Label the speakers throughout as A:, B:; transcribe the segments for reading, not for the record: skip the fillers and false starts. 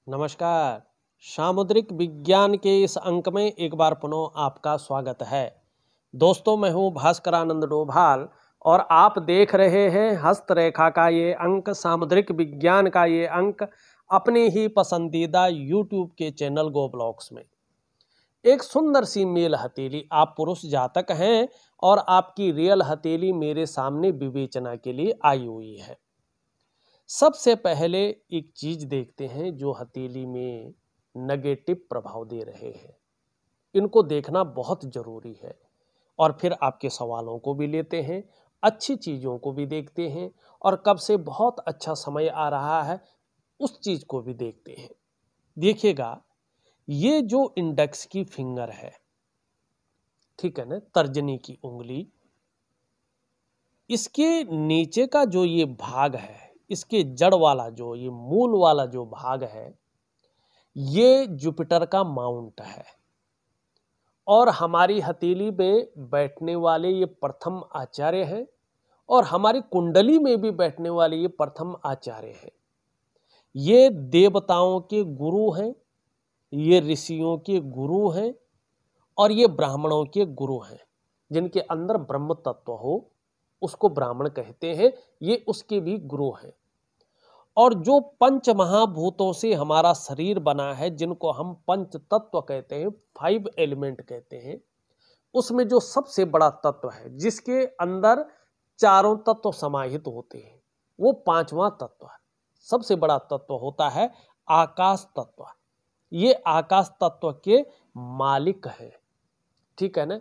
A: नमस्कार। सामुद्रिक विज्ञान के इस अंक में एक बार पुनः आपका स्वागत है। दोस्तों, मैं हूं भास्करानंद डोभाल और आप देख रहे हैं हस्तरेखा का ये अंक, सामुद्रिक विज्ञान का ये अंक अपने ही पसंदीदा यूट्यूब के चैनल गो ब्लॉग्स में। एक सुंदर सी मेल हथेली, आप पुरुष जातक हैं और आपकी रियल हथेली मेरे सामने विवेचना के लिए आई हुई है। सबसे पहले एक चीज देखते हैं जो हथेली में नेगेटिव प्रभाव दे रहे हैं, इनको देखना बहुत जरूरी है। और फिर आपके सवालों को भी लेते हैं, अच्छी चीजों को भी देखते हैं और कब से बहुत अच्छा समय आ रहा है उस चीज को भी देखते हैं। देखिएगा, ये जो इंडेक्स की फिंगर है, ठीक है ना, तर्जनी की उंगली, इसके नीचे का जो ये भाग है, इसके जड़ वाला जो ये मूल वाला जो भाग है, ये जुपिटर का माउंट है और हमारी हथेली में बैठने वाले ये प्रथम आचार्य हैं और हमारी कुंडली में भी बैठने वाले ये प्रथम आचार्य हैं। ये देवताओं के गुरु हैं, ये ऋषियों के गुरु हैं और ये ब्राह्मणों के गुरु हैं। जिनके अंदर ब्रह्म तत्व हो उसको ब्राह्मण कहते हैं, ये उसके भी गुरु हैं। और जो पंच महाभूतों से हमारा शरीर बना है, जिनको हम पंच तत्व कहते हैं, 5 एलिमेंट कहते हैं, उसमें जो सबसे बड़ा तत्व है जिसके अंदर चारों तत्व समाहित होते हैं, वो 5वां तत्व है। सबसे बड़ा तत्व होता है आकाश तत्व। ये आकाश तत्व के मालिक है, ठीक है ना।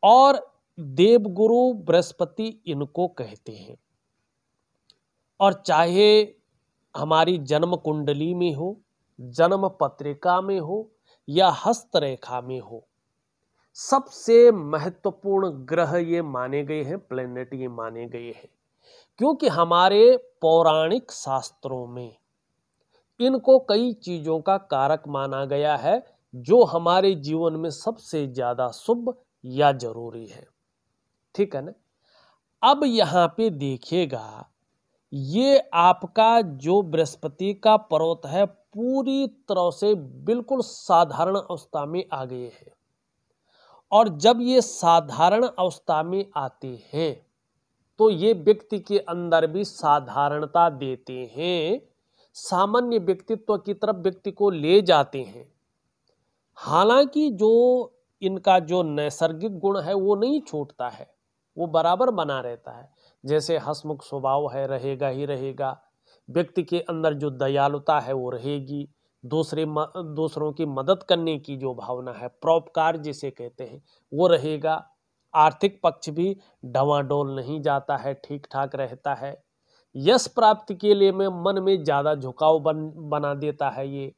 A: और देवगुरु बृहस्पति इनको कहते हैं। और चाहे हमारी जन्म कुंडली में हो, जन्म पत्रिका में हो या हस्तरेखा में हो, सबसे महत्वपूर्ण ग्रह ये माने गए हैं, प्लेनेट ये माने गए हैं, क्योंकि हमारे पौराणिक शास्त्रों में इनको कई चीजों का कारक माना गया है जो हमारे जीवन में सबसे ज्यादा शुभ या जरूरी है, ठीक है ना। अब यहां पे देखिएगा, ये आपका जो बृहस्पति का पर्वत है पूरी तरह से बिल्कुल साधारण अवस्था में आ गए हैं। और जब ये साधारण अवस्था में आते हैं तो ये व्यक्ति के अंदर भी साधारणता देते हैं, सामान्य व्यक्तित्व की तरफ व्यक्ति को ले जाते हैं। हालांकि जो इनका जो नैसर्गिक गुण है वो नहीं छूटता है, वो बराबर बना रहता है। जैसे हंसमुख स्वभाव है, रहेगा ही रहेगा। व्यक्ति के अंदर जो दयालुता है वो रहेगी, दूसरों की मदद करने की जो भावना है, परोपकार जिसे कहते हैं, वो रहेगा। आर्थिक पक्ष भी डवाडोल नहीं जाता है, ठीक ठाक रहता है। यश प्राप्ति के लिए में मन में ज्यादा झुकाव बना देता है। ये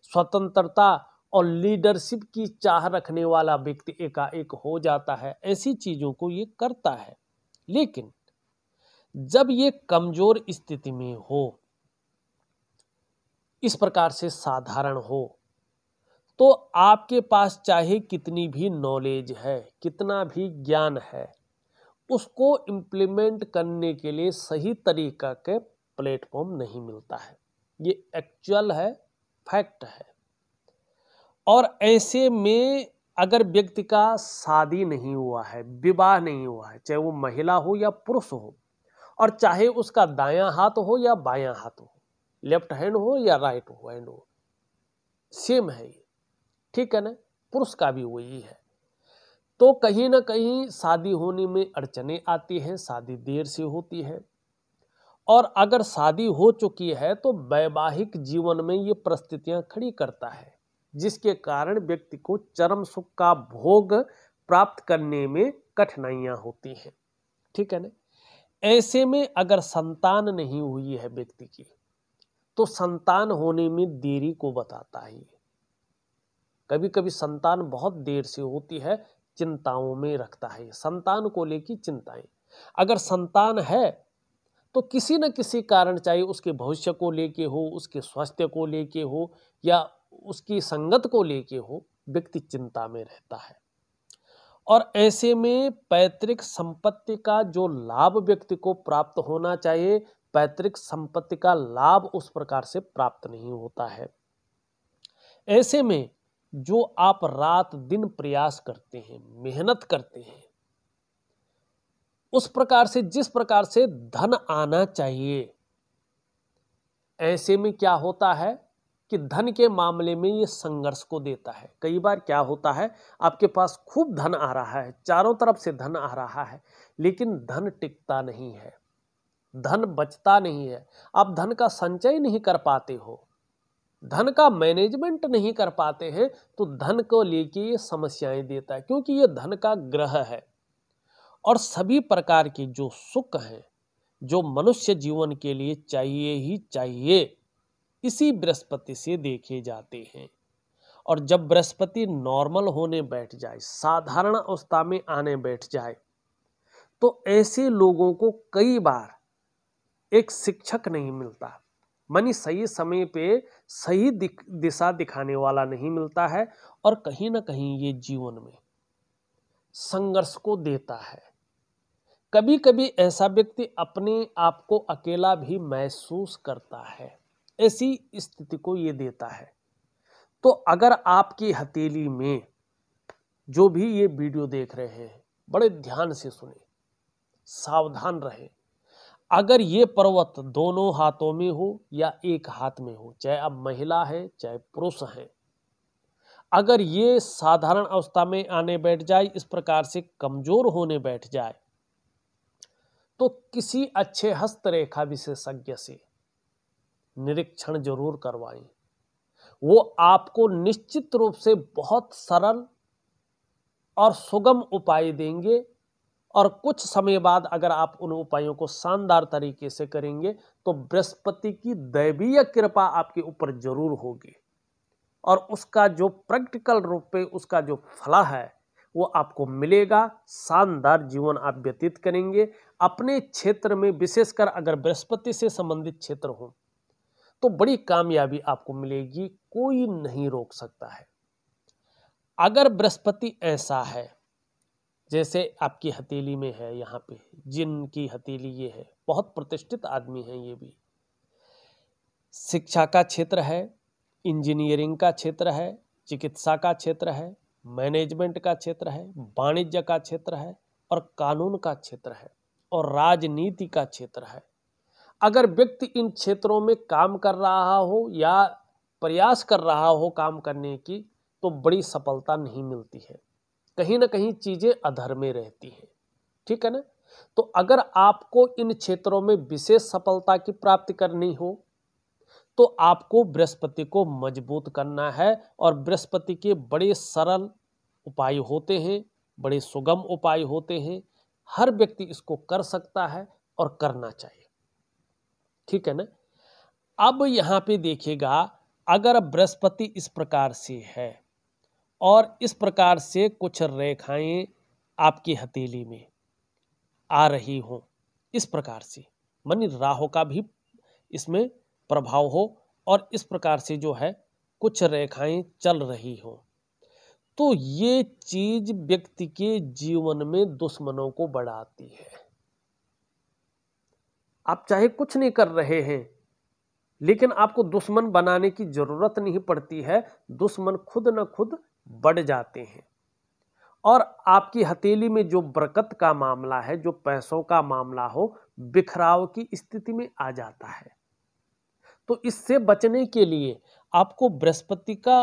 A: स्वतंत्रता और लीडरशिप की चाह रखने वाला व्यक्ति एकाएक हो जाता है। ऐसी चीजों को ये करता है। लेकिन जब ये कमजोर स्थिति में हो, इस प्रकार से साधारण हो, तो आपके पास चाहे कितनी भी नॉलेज है, कितना भी ज्ञान है, उसको इम्प्लीमेंट करने के लिए सही तरीका के प्लेटफॉर्म नहीं मिलता है। ये एक्चुअल है, फैक्ट है। और ऐसे में अगर व्यक्ति का शादी नहीं हुआ है, विवाह नहीं हुआ है, चाहे वो महिला हो या पुरुष हो, और चाहे उसका दायां हाथ हो या बायां हाथ हो, लेफ्ट हैंड हो या राइट हैंड हो, सेम है ये, ठीक है ना। पुरुष का भी वही है। तो कहीं ना कहीं शादी होने में अड़चने आती हैं, शादी देर से होती है। और अगर शादी हो चुकी है तो वैवाहिक जीवन में ये परिस्थितियां खड़ी करता है, जिसके कारण व्यक्ति को चरम सुख का भोग प्राप्त करने में कठिनाइयां होती हैं, ठीक है ना। ऐसे में अगर संतान नहीं हुई है व्यक्ति की, तो संतान होने में देरी को बताता है। कभी कभी संतान बहुत देर से होती है, चिंताओं में रखता है, संतान को लेकर चिंताएं। अगर संतान है तो किसी न किसी कारण, चाहे उसके भविष्य को लेके हो, उसके स्वास्थ्य को लेके हो या उसकी संगत को लेके हो, व्यक्ति चिंता में रहता है। और ऐसे में पैतृक संपत्ति का जो लाभ व्यक्ति को प्राप्त होना चाहिए, पैतृक संपत्ति का लाभ उस प्रकार से प्राप्त नहीं होता है। ऐसे में जो आप रात दिन प्रयास करते हैं, मेहनत करते हैं, उस प्रकार से जिस प्रकार से धन आना चाहिए, ऐसे में क्या होता है कि धन के मामले में ये संघर्ष को देता है। कई बार क्या होता है, आपके पास खूब धन आ रहा है, चारों तरफ से धन आ रहा है, लेकिन धन टिकता नहीं है, धन बचता नहीं है, आप धन का संचय नहीं कर पाते हो, धन का मैनेजमेंट नहीं कर पाते हैं, तो धन को लेके ये समस्याएं देता है, क्योंकि ये धन का ग्रह है। और सभी प्रकार के जो सुख हैं, जो मनुष्य जीवन के लिए चाहिए ही चाहिए, इसी बृहस्पति से देखे जाते हैं। और जब बृहस्पति नॉर्मल होने बैठ जाए, साधारण अवस्था में आने बैठ जाए, तो ऐसे लोगों को कई बार एक शिक्षक नहीं मिलता, मानी सही समय पे सही दिशा दिखाने वाला नहीं मिलता है, और कहीं ना कहीं ये जीवन में संघर्ष को देता है। कभी कभी ऐसा व्यक्ति अपने आप को अकेला भी महसूस करता है, ऐसी स्थिति को ये देता है। तो अगर आपकी हथेली में जो भी ये वीडियो देख रहे हैं, बड़े ध्यान से सुने, सावधान रहे। अगर ये पर्वत दोनों हाथों में हो या एक हाथ में हो, चाहे आप महिला हैं चाहे पुरुष हैं, अगर ये साधारण अवस्था में आने बैठ जाए, इस प्रकार से कमजोर होने बैठ जाए, तो किसी अच्छे हस्तरेखा विशेषज्ञ से निरीक्षण जरूर करवाएं। वो आपको निश्चित रूप से बहुत सरल और सुगम उपाय देंगे, और कुछ समय बाद अगर आप उन उपायों को शानदार तरीके से करेंगे, तो बृहस्पति की दैवीय कृपा आपके ऊपर जरूर होगी, और उसका जो प्रैक्टिकल रूप में उसका जो फला है वो आपको मिलेगा। शानदार जीवन आप व्यतीत करेंगे अपने क्षेत्र में, विशेषकर अगर बृहस्पति से संबंधित क्षेत्र हो तो बड़ी कामयाबी आपको मिलेगी, कोई नहीं रोक सकता है। अगर बृहस्पति ऐसा है जैसे आपकी हथेली में है, यहाँ पे जिनकी हथेली ये है, बहुत प्रतिष्ठित आदमी है, ये भी शिक्षा का क्षेत्र है, इंजीनियरिंग का क्षेत्र है, चिकित्सा का क्षेत्र है, मैनेजमेंट का क्षेत्र है, वाणिज्य का क्षेत्र है, और कानून का क्षेत्र है, और राजनीति का क्षेत्र है। अगर व्यक्ति इन क्षेत्रों में काम कर रहा हो या प्रयास कर रहा हो काम करने की, तो बड़ी सफलता नहीं मिलती है, कहीं ना कहीं चीजें अधर में रहती हैं, ठीक है ना। तो अगर आपको इन क्षेत्रों में विशेष सफलता की प्राप्ति करनी हो, तो आपको बृहस्पति को मजबूत करना है, और बृहस्पति के बड़े सरल उपाय होते हैं, बड़े सुगम उपाय होते हैं, हर व्यक्ति इसको कर सकता है और करना चाहिए, ठीक है ना। अब यहाँ पे देखिएगा, अगर बृहस्पति इस प्रकार से है और इस प्रकार से कुछ रेखाएं आपकी हथेली में आ रही हो, इस प्रकार से, मानी राहु का भी इसमें प्रभाव हो, और इस प्रकार से जो है कुछ रेखाएं चल रही हो, तो ये चीज व्यक्ति के जीवन में दुश्मनों को बढ़ाती है। आप चाहे कुछ नहीं कर रहे हैं, लेकिन आपको दुश्मन बनाने की जरूरत नहीं पड़ती है, दुश्मन खुद न खुद बढ़ जाते हैं। और आपकी हथेली में जो बरकत का मामला है, जो पैसों का मामला हो, बिखराव की स्थिति में आ जाता है। तो इससे बचने के लिए आपको बृहस्पति का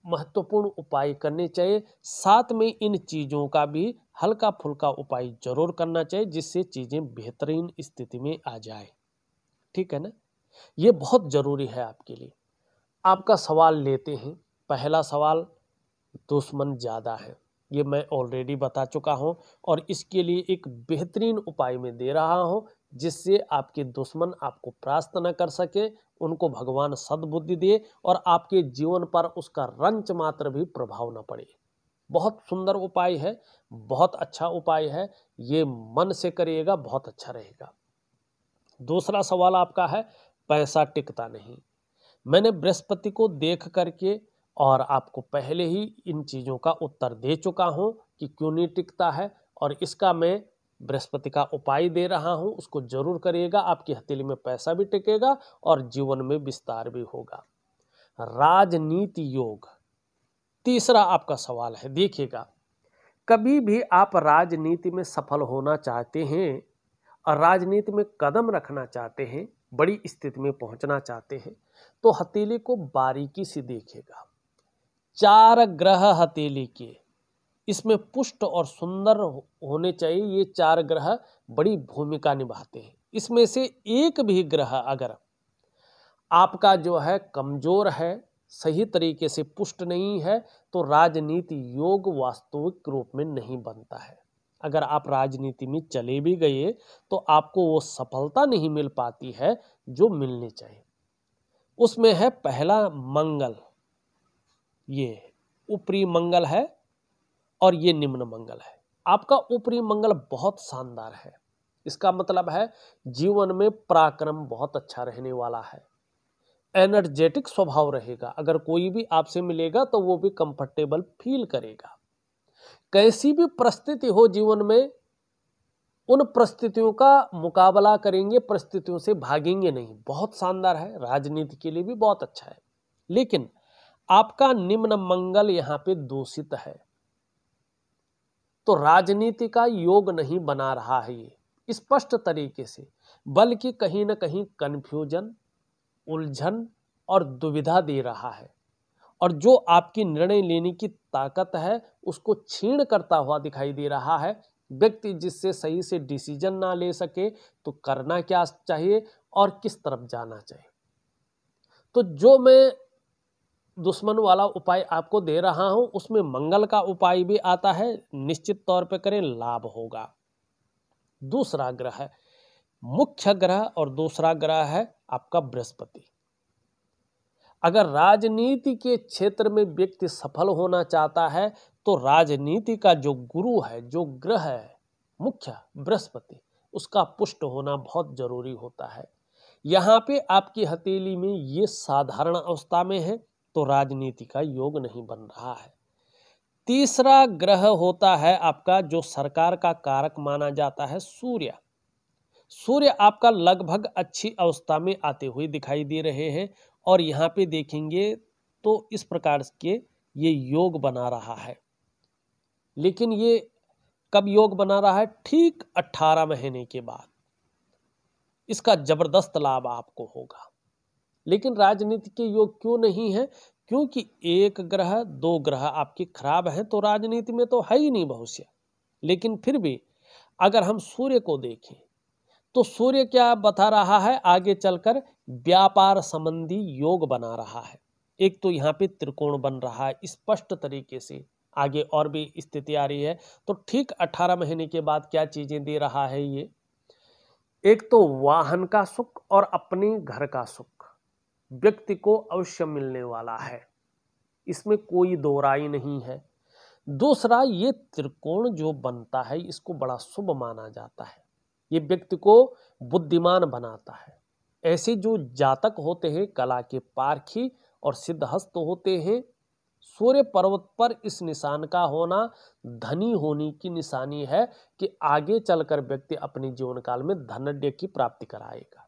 A: महत्वपूर्ण उपाय करने चाहिए, साथ में इन चीजों का भी हल्का फुल्का उपाय जरूर करना चाहिए, जिससे चीजें बेहतरीन स्थिति में आ जाए, ठीक है ना। ये बहुत जरूरी है आपके लिए। आपका सवाल लेते हैं। पहला सवाल, दुश्मन ज्यादा है, ये मैं ऑलरेडी बता चुका हूं, और इसके लिए एक बेहतरीन उपाय मैं दे रहा हूं, जिससे आपके दुश्मन आपको परास्त न कर सके, उनको भगवान सद्बुद्धि दे, और आपके जीवन पर उसका रंच मात्र भी प्रभाव न पड़े। बहुत सुंदर उपाय है, बहुत अच्छा उपाय है, ये मन से करिएगा, बहुत अच्छा रहेगा। दूसरा सवाल आपका है, पैसा टिकता नहीं। मैंने बृहस्पति को देख करके और आपको पहले ही इन चीज़ों का उत्तर दे चुका हूं कि क्यों नहीं टिकता है, और इसका मैं बृहस्पति का उपाय दे रहा हूं, उसको जरूर करिएगा, आपकी हथेली में पैसा भी टिकेगा और जीवन में विस्तार भी होगा। राजनीति योग। तीसरा आपका सवाल है, देखिएगा, कभी भी आप राजनीति में सफल होना चाहते हैं और राजनीति में कदम रखना चाहते हैं, बड़ी स्थिति में पहुंचना चाहते हैं, तो हथेली को बारीकी से देखिएगा। 4 ग्रह हथेली के, इसमें पुष्ट और सुंदर होने चाहिए। ये 4 ग्रह बड़ी भूमिका निभाते हैं। इसमें से एक भी ग्रह अगर आपका जो है कमजोर है, सही तरीके से पुष्ट नहीं है, तो राजनीति योग वास्तविक रूप में नहीं बनता है। अगर आप राजनीति में चले भी गए तो आपको वो सफलता नहीं मिल पाती है जो मिलनी चाहिए। उसमें है पहला मंगल, ये ऊपरी मंगल है और ये निम्न मंगल है। आपका ऊपरी मंगल बहुत शानदार है। इसका मतलब है जीवन में पराक्रम बहुत अच्छा रहने वाला है, एनर्जेटिक स्वभाव रहेगा। अगर कोई भी आपसे मिलेगा तो वो भी कंफर्टेबल फील करेगा। कैसी भी परिस्थिति हो जीवन में, उन परिस्थितियों का मुकाबला करेंगे, परिस्थितियों से भागेंगे नहीं। बहुत शानदार है, राजनीति के लिए भी बहुत अच्छा है। लेकिन आपका निम्न मंगल यहां पे दूषित है, तो राजनीति का योग नहीं बना रहा है ये स्पष्ट तरीके से, बल्कि कहीं ना कहीं कंफ्यूजन, उलझन और दुविधा दे रहा है। और जो आपकी निर्णय लेने की ताकत है उसको छीण करता हुआ दिखाई दे रहा है। व्यक्ति जिससे सही से डिसीजन ना ले सके तो करना क्या चाहिए और किस तरफ जाना चाहिए। तो जो मैं दुश्मन वाला उपाय आपको दे रहा हूं उसमें मंगल का उपाय भी आता है, निश्चित तौर पे करें, लाभ होगा। दूसरा ग्रह है मुख्य ग्रह और दूसरा ग्रह है आपका बृहस्पति। अगर राजनीति के क्षेत्र में व्यक्ति सफल होना चाहता है तो राजनीति का जो गुरु है, जो ग्रह है मुख्य बृहस्पति, उसका पुष्ट होना बहुत जरूरी होता है। यहाँ पे आपकी हथेली में ये साधारण अवस्था में है तो राजनीति का योग नहीं बन रहा है। तीसरा ग्रह होता है आपका जो सरकार का कारक माना जाता है, सूर्य। सूर्य आपका लगभग अच्छी अवस्था में आते हुए दिखाई दे रहे हैं और यहाँ पे देखेंगे तो इस प्रकार के ये योग बना रहा है। लेकिन ये कब योग बना रहा है? ठीक 18 महीने के बाद इसका जबरदस्त लाभ आपको होगा। लेकिन राजनीति के योग क्यों नहीं है? क्योंकि एक ग्रह, 2 ग्रह आपके खराब हैं, तो राजनीति में तो है ही नहीं भविष्य। लेकिन फिर भी अगर हम सूर्य को देखें तो सूर्य क्या बता रहा है? आगे चलकर व्यापार संबंधी योग बना रहा है। एक तो यहाँ पे त्रिकोण बन रहा है स्पष्ट तरीके से, आगे और भी स्थिति आ रही है। तो ठीक 18 महीने के बाद क्या चीजें दे रहा है ये? एक तो वाहन का सुख और अपने घर का सुख व्यक्ति को अवश्य मिलने वाला है, इसमें कोई दो राय नहीं है। दूसरा, ये त्रिकोण जो बनता है इसको बड़ा शुभ माना जाता है, ये व्यक्ति को बुद्धिमान बनाता है। ऐसे जो जातक होते हैं, कला के पारखी और सिद्धहस्त होते हैं, सूर्य पर्वत पर इस निशान का होना धनी होने की निशानी है कि आगे चलकर व्यक्ति अपने जीवन काल में धनढ्य की प्राप्ति कराएगा।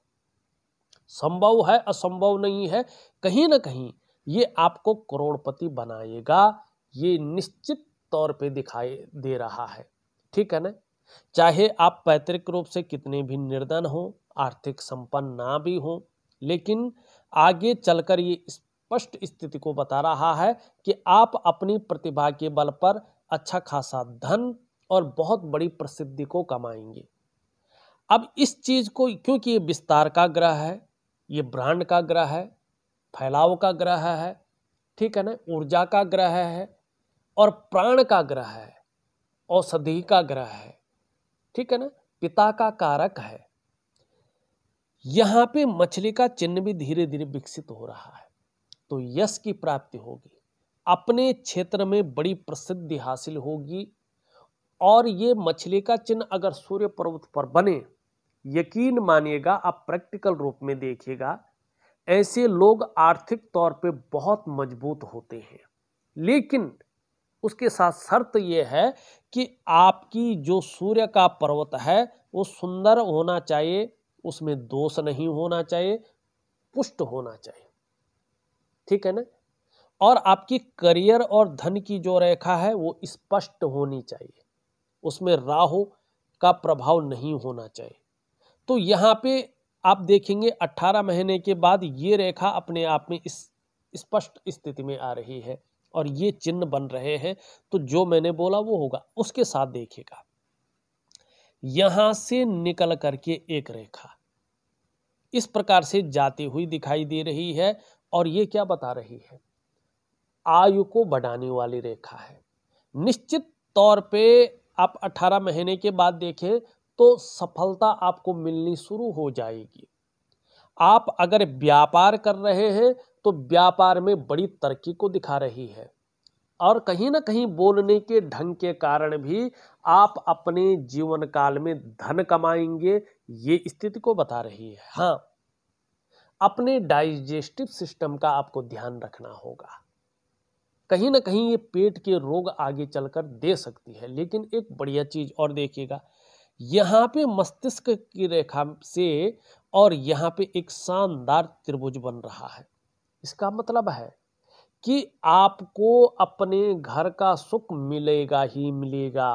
A: संभव है, असंभव नहीं है, कहीं ना कहीं ये आपको करोड़पति बनाएगा, ये निश्चित तौर पे दिखाई दे रहा है। ठीक है ना? चाहे आप पैतृक रूप से कितने भी निर्धन हो, आर्थिक संपन्न ना भी हो, लेकिन आगे चलकर ये स्पष्ट स्थिति को बता रहा है कि आप अपनी प्रतिभा के बल पर अच्छा खासा धन और बहुत बड़ी प्रसिद्धि को कमाएंगे। अब इस चीज को, क्योंकि ये विस्तार का ग्रह है, ये ब्रांड का ग्रह है, फैलाव का ग्रह है, ठीक है ना, ऊर्जा का ग्रह है और प्राण का ग्रह है, औषधि का ग्रह है, ठीक है ना, पिता का कारक है। यहां पे मछली का चिन्ह भी धीरे धीरे विकसित हो रहा है, तो यश की प्राप्ति होगी, अपने क्षेत्र में बड़ी प्रसिद्धि हासिल होगी। और ये मछली का चिन्ह अगर सूर्य पर्वत पर बने, यकीन मानिएगा, आप प्रैक्टिकल रूप में देखिएगा, ऐसे लोग आर्थिक तौर पे बहुत मजबूत होते हैं। लेकिन उसके साथ शर्त यह है कि आपकी जो सूर्य का पर्वत है वो सुंदर होना चाहिए, उसमें दोष नहीं होना चाहिए, पुष्ट होना चाहिए। ठीक है ना। और आपकी करियर और धन की जो रेखा है वो स्पष्ट होनी चाहिए, उसमें राहु का प्रभाव नहीं होना चाहिए। तो यहाँ पे आप देखेंगे 18 महीने के बाद ये रेखा अपने आप में इस स्पष्ट स्थिति में आ रही है और ये चिन्ह बन रहे हैं। तो जो मैंने बोला वो होगा। उसके साथ देखिएगा, यहां से निकल करके एक रेखा इस प्रकार से जाती हुई दिखाई दे रही है और ये क्या बता रही है, आयु को बढ़ाने वाली रेखा है। निश्चित तौर पे आप 18 महीने के बाद देखें तो सफलता आपको मिलनी शुरू हो जाएगी। आप अगर व्यापार कर रहे हैं तो व्यापार में बड़ी तरक्की को दिखा रही है और कहीं ना कहीं बोलने के ढंग के कारण भी आप अपने जीवन काल में धन कमाएंगे, ये स्थिति को बता रही है। हाँ, अपने डाइजेस्टिव सिस्टम का आपको ध्यान रखना होगा। कहीं ना कहीं ये पेट के रोग आगे चलकर दे सकती है। लेकिन एक बढ़िया चीज और देखिएगा, यहाँ पे मस्तिष्क की रेखा से और यहाँ पे एक शानदार त्रिभुज बन रहा है। इसका मतलब है कि आपको अपने घर का सुख मिलेगा ही मिलेगा।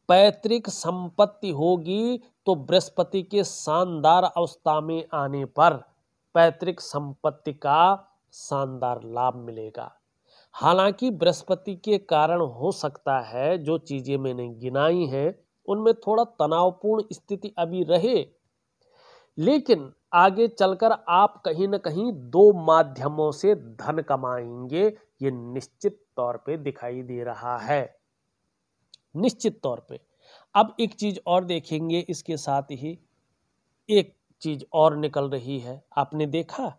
A: पैतृक संपत्ति होगी तो बृहस्पति के शानदार अवस्था में आने पर पैतृक संपत्ति का शानदार लाभ मिलेगा। हालांकि बृहस्पति के कारण हो सकता है जो चीजें मैंने गिनाई हैं उनमें थोड़ा तनावपूर्ण स्थिति अभी रहे, लेकिन आगे चलकर आप कहीं ना कहीं दो माध्यमों से धन कमाएंगे, ये निश्चित तौर पे दिखाई दे रहा है, निश्चित तौर पे। अब एक चीज और देखेंगे, इसके साथ ही एक चीज और निकल रही है। आपने देखा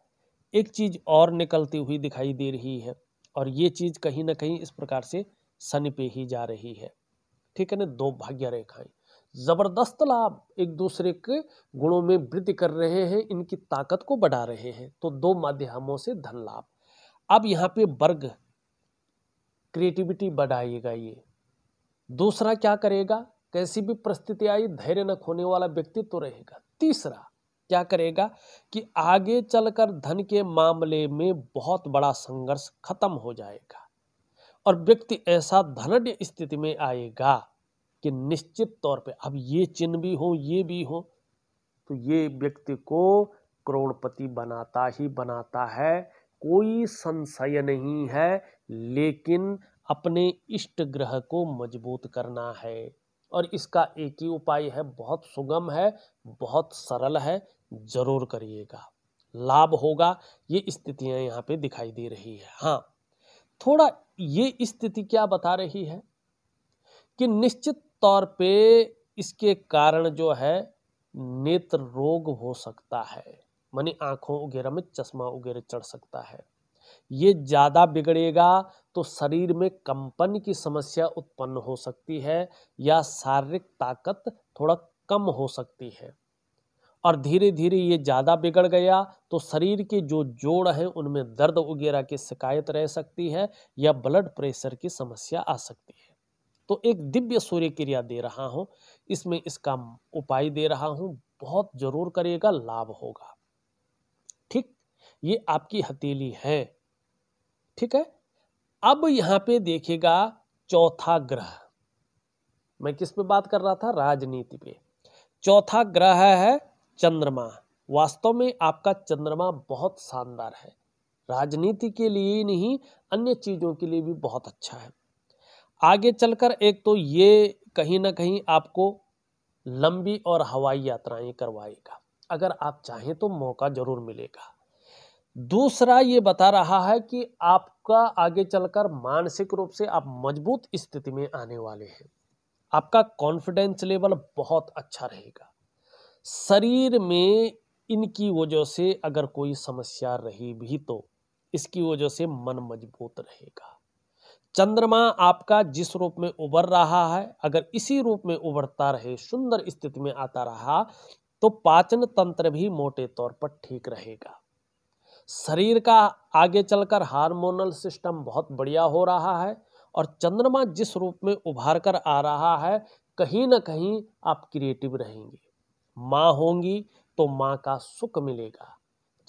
A: एक चीज और निकलती हुई दिखाई दे रही है और ये चीज कहीं ना कहीं इस प्रकार से शनि पे ही जा रही है, ठीक है ना। दो भाग्य रेखाएं जबरदस्त लाभ एक दूसरे के गुणों में वृद्धि कर रहे हैं, इनकी ताकत को बढ़ा रहे हैं। तो दो माध्यमों से धन लाभ। अब यहाँ पे वर्ग क्रिएटिविटी बढ़ाइएगा। ये दूसरा क्या करेगा, कैसी भी परिस्थिति आई धैर्य न खोने वाला व्यक्तित्व रहेगा। तीसरा क्या करेगा कि आगे चलकर धन के मामले में बहुत बड़ा संघर्ष खत्म हो जाएगा और व्यक्ति ऐसा धनाढ्य स्थिति में आएगा कि निश्चित तौर पे अब ये चिन्ह भी हो ये भी हो तो ये व्यक्ति को करोड़पति बनाता ही बनाता है, कोई संशय नहीं है। लेकिन अपने इष्ट ग्रह को मजबूत करना है और इसका एक ही उपाय है, बहुत सुगम है, बहुत सरल है, जरूर करिएगा, लाभ होगा। ये स्थितियां यहाँ पे दिखाई दे रही है। हाँ, थोड़ा ये स्थिति क्या बता रही है कि निश्चित तौर पे इसके कारण जो है नेत्र रोग हो सकता है, मानी आंखों वगैरह में चश्मा वगैरह चढ़ सकता है। ये ज्यादा बिगड़ेगा तो शरीर में कंपन की समस्या उत्पन्न हो सकती है या शारीरिक ताकत थोड़ा कम हो सकती है और धीरे धीरे ये ज्यादा बिगड़ गया तो शरीर के जो जोड़ हैं उनमें दर्द वगैरह की शिकायत रह सकती है या ब्लड प्रेशर की समस्या आ सकती है। तो एक दिव्य सूर्य क्रिया दे रहा हूं, इसमें इसका उपाय दे रहा हूं, बहुत जरूर करिएगा, लाभ होगा। ठीक, ये आपकी हथेली है, ठीक है। अब यहां पे देखिएगा चौथा ग्रह, मैं किस पे बात कर रहा था, राजनीति पे। चौथा ग्रह है चंद्रमा। वास्तव में आपका चंद्रमा बहुत शानदार है, राजनीति के लिए ही नहीं अन्य चीजों के लिए भी बहुत अच्छा है। आगे चलकर एक तो ये कहीं ना कहीं आपको लंबी और हवाई यात्राएं करवाएगा, अगर आप चाहें तो मौका जरूर मिलेगा। दूसरा ये बता रहा है कि आपका आगे चलकर मानसिक रूप से आप मजबूत स्थिति में आने वाले हैं, आपका कॉन्फिडेंस लेवल बहुत अच्छा रहेगा। शरीर में इनकी वजह से अगर कोई समस्या रही भी तो इसकी वजह से मन मजबूत रहेगा। चंद्रमा आपका जिस रूप में उभर रहा है, अगर इसी रूप में उभरता रहे, सुंदर स्थिति में आता रहा तो पाचन तंत्र भी मोटे तौर पर ठीक रहेगा। शरीर का आगे चलकर हार्मोनल सिस्टम बहुत बढ़िया हो रहा है और चंद्रमा जिस रूप में उभार कर आ रहा है कहीं ना कहीं आप क्रिएटिव रहेंगे। माँ होंगी तो माँ का सुख मिलेगा,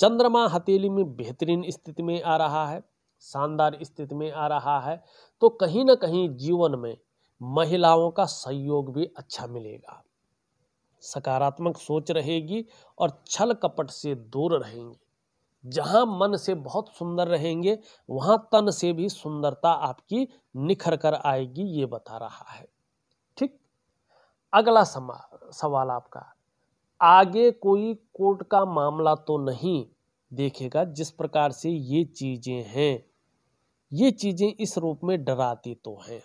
A: चंद्रमा हथेली में बेहतरीन स्थिति में आ रहा है, शानदार स्थिति में आ रहा है, तो कहीं ना कहीं जीवन में महिलाओं का सहयोग भी अच्छा मिलेगा। सकारात्मक सोच रहेगी और छल कपट से दूर रहेंगे। जहां मन से बहुत सुंदर रहेंगे वहां तन से भी सुंदरता आपकी निखर कर आएगी, ये बता रहा है। ठीक, अगला सवाल आपका, आगे कोई कोर्ट का मामला तो नहीं देखेगा। जिस प्रकार से ये चीजें हैं, ये चीजें इस रूप में डराती तो हैं,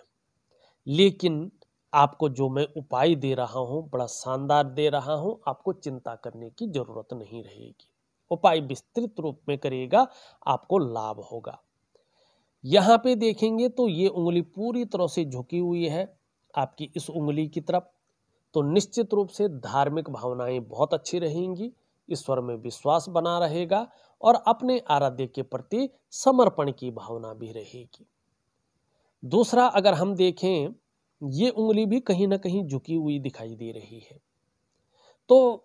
A: लेकिन आपको जो मैं उपाय दे रहा हूं बड़ा शानदार दे रहा हूं, आपको चिंता करने की जरूरत नहीं रहेगी। उपाय विस्तृत रूप में करिएगा, आपको लाभ होगा। यहां पे देखेंगे तो ये उंगली पूरी तरह से झुकी हुई है आपकी इस उंगली की तरफ, तो निश्चित रूप से धार्मिक भावनाएं बहुत अच्छी रहेंगी, ईश्वर में विश्वास बना रहेगा और अपने आराध्य के प्रति समर्पण की भावना भी रहेगी। दूसरा, अगर हम देखें, ये उंगली भी कहीं ना कहीं झुकी हुई दिखाई दे रही है, तो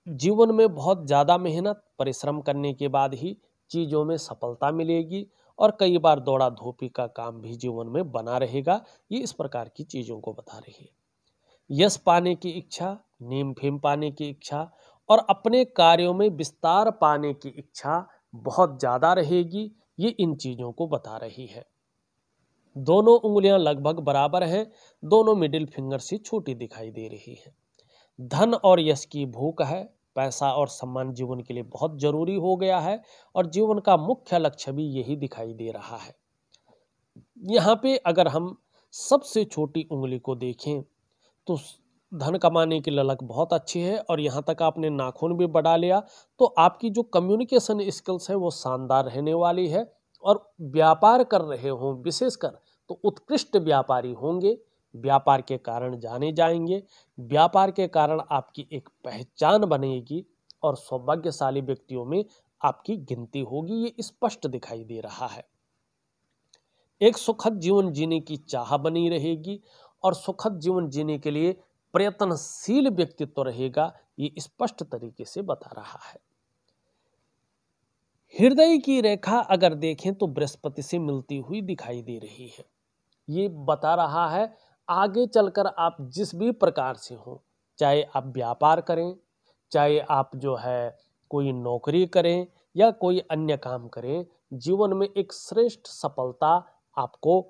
A: जीवन में बहुत ज़्यादा मेहनत परिश्रम करने के बाद ही चीज़ों में सफलता मिलेगी और कई बार दौड़ा धोपी का काम भी जीवन में बना रहेगा। ये इस प्रकार की चीज़ों को बता रही है। यश पाने की इच्छा, नेम फेम पाने की इच्छा और अपने कार्यों में विस्तार पाने की इच्छा बहुत ज़्यादा रहेगी, ये इन चीज़ों को बता रही है। दोनों उंगलियां लगभग बराबर हैं, दोनों मिडिल फिंगर से छोटी दिखाई दे रही है। धन और यश की भूख है, पैसा और सम्मान जीवन के लिए बहुत जरूरी हो गया है और जीवन का मुख्य लक्ष्य भी यही दिखाई दे रहा है। यहाँ पे अगर हम सबसे छोटी उंगली को देखें तो धन कमाने की ललक बहुत अच्छी है और यहाँ तक आपने नाखून भी बढ़ा लिया तो आपकी जो कम्युनिकेशन स्किल्स है वो शानदार रहने वाली है और व्यापार कर रहे हों विशेषकर तो उत्कृष्ट व्यापारी होंगे। व्यापार के कारण जाने जाएंगे, व्यापार के कारण आपकी एक पहचान बनेगी और सौभाग्यशाली व्यक्तियों में आपकी गिनती होगी, ये स्पष्ट दिखाई दे रहा है। एक सुखद जीवन जीने की चाह बनी रहेगी और सुखद जीवन जीने के लिए प्रयत्नशील व्यक्तित्व रहेगा, ये स्पष्ट तरीके से बता रहा है। हृदय की रेखा अगर देखें तो बृहस्पति से मिलती हुई दिखाई दे रही है। ये बता रहा है आगे चलकर आप जिस भी प्रकार से हो, चाहे आप व्यापार करें, चाहे आप जो है कोई नौकरी करें या कोई अन्य काम करें, जीवन में एक श्रेष्ठ सफलता आपको,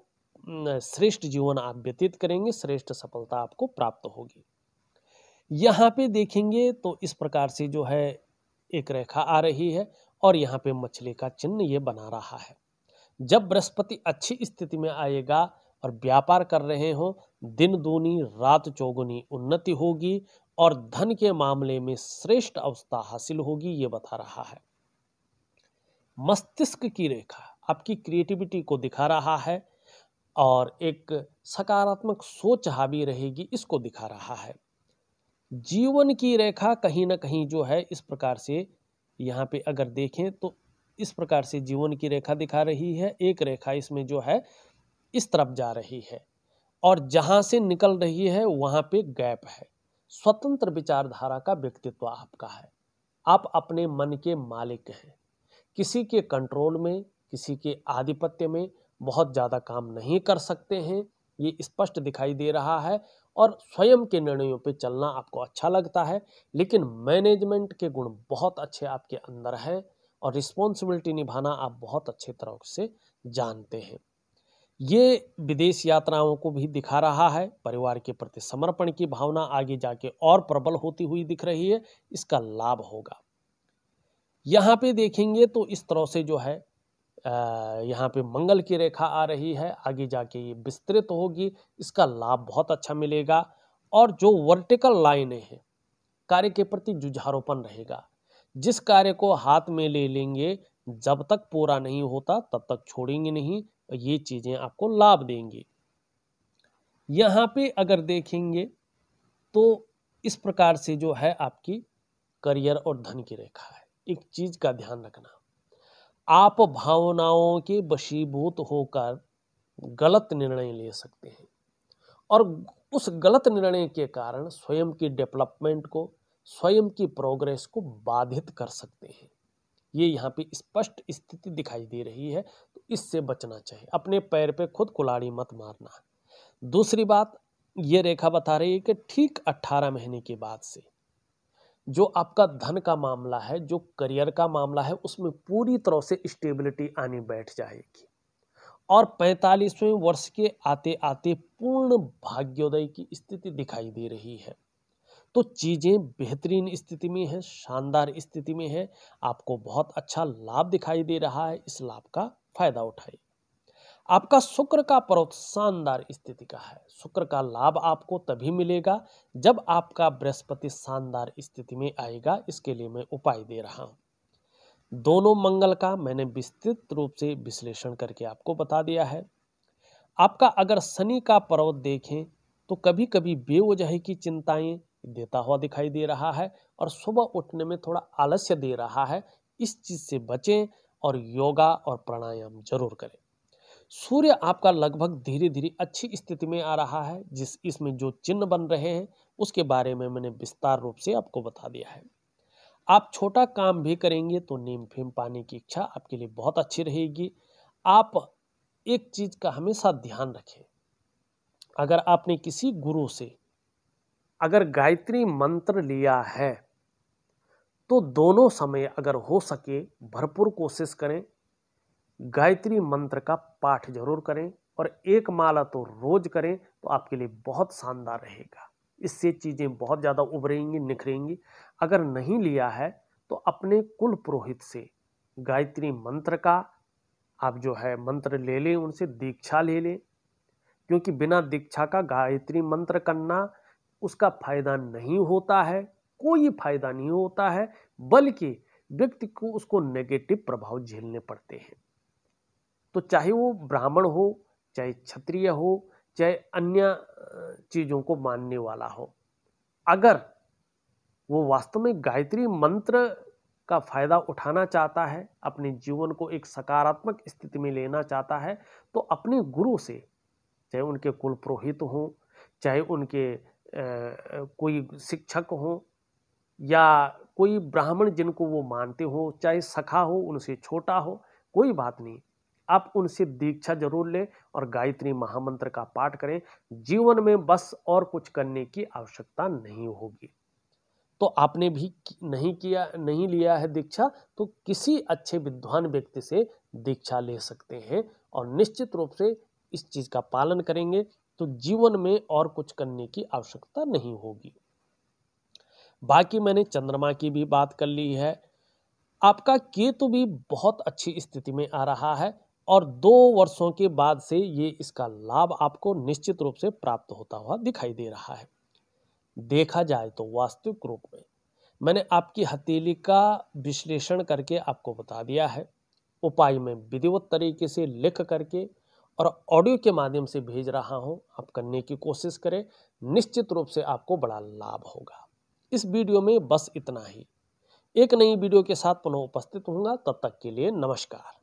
A: श्रेष्ठ जीवन आप व्यतीत करेंगे, श्रेष्ठ सफलता आपको प्राप्त होगी। यहाँ पे देखेंगे तो इस प्रकार से जो है एक रेखा आ रही है और यहाँ पे मछली का चिन्ह ये बना रहा है। जब बृहस्पति अच्छी स्थिति में आएगा और व्यापार कर रहे हो, दिन दूनी रात चौगुनी उन्नति होगी और धन के मामले में श्रेष्ठ अवस्था हासिल होगी, ये बता रहा है। मस्तिष्क की रेखा आपकी क्रिएटिविटी को दिखा रहा है और एक सकारात्मक सोच हावी रहेगी, इसको दिखा रहा है। जीवन की रेखा कहीं ना कहीं जो है इस प्रकार से यहाँ पे अगर देखें तो इस प्रकार से जीवन की रेखा दिखा रही है। एक रेखा इसमें जो है इस तरफ जा रही है और जहां से निकल रही है वहां पे गैप है। स्वतंत्र विचारधारा का व्यक्तित्व आपका है, आप अपने मन के मालिक हैं, किसी के कंट्रोल में, किसी के आधिपत्य में बहुत ज़्यादा काम नहीं कर सकते हैं, ये स्पष्ट दिखाई दे रहा है। और स्वयं के निर्णयों पे चलना आपको अच्छा लगता है, लेकिन मैनेजमेंट के गुण बहुत अच्छे आपके अंदर हैं और रिस्पॉन्सिबिलिटी निभाना आप बहुत अच्छे तरह से जानते हैं। ये विदेश यात्राओं को भी दिखा रहा है। परिवार के प्रति समर्पण की भावना आगे जाके और प्रबल होती हुई दिख रही है, इसका लाभ होगा। यहाँ पे देखेंगे तो इस तरह से जो है यहाँ पे मंगल की रेखा आ रही है, आगे जाके ये विस्तृत होगी, इसका लाभ बहुत अच्छा मिलेगा। और जो वर्टिकल लाइनें हैं, कार्य के प्रति जुझारूपन रहेगा। जिस कार्य को हाथ में ले लेंगे, जब तक पूरा नहीं होता तब तक छोड़ेंगे नहीं, ये चीजें आपको लाभ देंगी। यहाँ पे अगर देखेंगे तो इस प्रकार से जो है आपकी करियर और धन की रेखा है। एक चीज का ध्यान रखना, आप भावनाओं के वशीभूत होकर गलत निर्णय ले सकते हैं और उस गलत निर्णय के कारण स्वयं की डेवलपमेंट को, स्वयं की प्रोग्रेस को बाधित कर सकते हैं। ये यहाँ पे स्पष्ट स्थिति दिखाई दे रही है, तो इससे बचना चाहिए। अपने पैर पे खुद कुल्हाड़ी मत मारना। दूसरी बात, ये रेखा बता रही है कि ठीक 18 महीने के बाद से जो आपका धन का मामला है, जो करियर का मामला है, उसमें पूरी तरह से स्टेबिलिटी आनी बैठ जाएगी और 45वें वर्ष के आते आते पूर्ण भाग्योदय की स्थिति दिखाई दे रही है। तो चीज़ें बेहतरीन स्थिति में है, शानदार स्थिति में है, आपको बहुत अच्छा लाभ दिखाई दे रहा है। इस लाभ का फायदा उठाइए। आपका शुक्र का पर्वत शानदार स्थिति का है। शुक्र का लाभ आपको तभी मिलेगा जब आपका बृहस्पति शानदार स्थिति में आएगा। इसके लिए मैं उपाय दे रहा हूं। दोनों मंगल का मैंने विस्तृत रूप से विश्लेषण करके आपको बता दिया है। आपका अगर शनि का पर्वत देखें तो कभी कभी बेवजह की चिंताएं देता हुआ दिखाई दे रहा है और सुबह उठने में थोड़ा आलस्य दे रहा है। इस चीज से बचें और योगा और प्राणायाम जरूर करें। सूर्य आपका लगभग धीरे धीरे अच्छी स्थिति में आ रहा है। इसमें जो चिन्ह बन रहे हैं उसके बारे में मैंने विस्तार रूप से आपको बता दिया है। आप छोटा काम भी करेंगे तो नीम फेम पाने की इच्छा आपके लिए बहुत अच्छी रहेगी। आप एक चीज का हमेशा ध्यान रखें, अगर आपने किसी गुरु से अगर गायत्री मंत्र लिया है तो दोनों समय अगर हो सके भरपूर कोशिश करें, गायत्री मंत्र का पाठ जरूर करें और एक माला तो रोज करें, तो आपके लिए बहुत शानदार रहेगा। इससे चीजें बहुत ज्यादा उभरेंगी, निखरेंगी। अगर नहीं लिया है तो अपने कुल पुरोहित से गायत्री मंत्र का आप जो है मंत्र ले लें, उनसे दीक्षा ले लें, क्योंकि बिना दीक्षा का गायत्री मंत्र करना उसका फायदा नहीं होता है, कोई फायदा नहीं होता है, बल्कि व्यक्ति को उसको नेगेटिव प्रभाव झेलने पड़ते हैं। तो चाहे वो ब्राह्मण हो, चाहे क्षत्रिय हो, चाहे अन्य चीजों को मानने वाला हो, अगर वो वास्तव में गायत्री मंत्र का फायदा उठाना चाहता है, अपने जीवन को एक सकारात्मक स्थिति में लेना चाहता है, तो अपने गुरु से, चाहे उनके कुल पुरोहित हो, चाहे उनके कोई शिक्षक हो या कोई ब्राह्मण जिनको वो मानते हो, चाहे सखा हो, उनसे छोटा हो, कोई बात नहीं, आप उनसे दीक्षा जरूर लें और गायत्री महामंत्र का पाठ करें। जीवन में बस और कुछ करने की आवश्यकता नहीं होगी। तो आपने भी नहीं लिया है दीक्षा, तो किसी अच्छे विद्वान व्यक्ति से दीक्षा ले सकते हैं और निश्चित रूप से इस चीज का पालन करेंगे तो जीवन में और कुछ करने की आवश्यकता नहीं होगी। बाकी मैंने चंद्रमा की भी बात कर ली है। आपका केतु भी बहुत अच्छी स्थिति में आ रहा है और 2 वर्षों के बाद से ये इसका लाभ आपको निश्चित रूप से प्राप्त होता हुआ दिखाई दे रहा है। देखा जाए तो वास्तविक रूप में मैंने आपकी हथेली का विश्लेषण करके आपको बता दिया है। उपाय में विधिवत तरीके से लिख करके और ऑडियो के माध्यम से भेज रहा हूं, आप करने की कोशिश करें, निश्चित रूप से आपको बड़ा लाभ होगा। इस वीडियो में बस इतना ही। एक नई वीडियो के साथ पुनः उपस्थित होऊंगा, तब तक के लिए नमस्कार।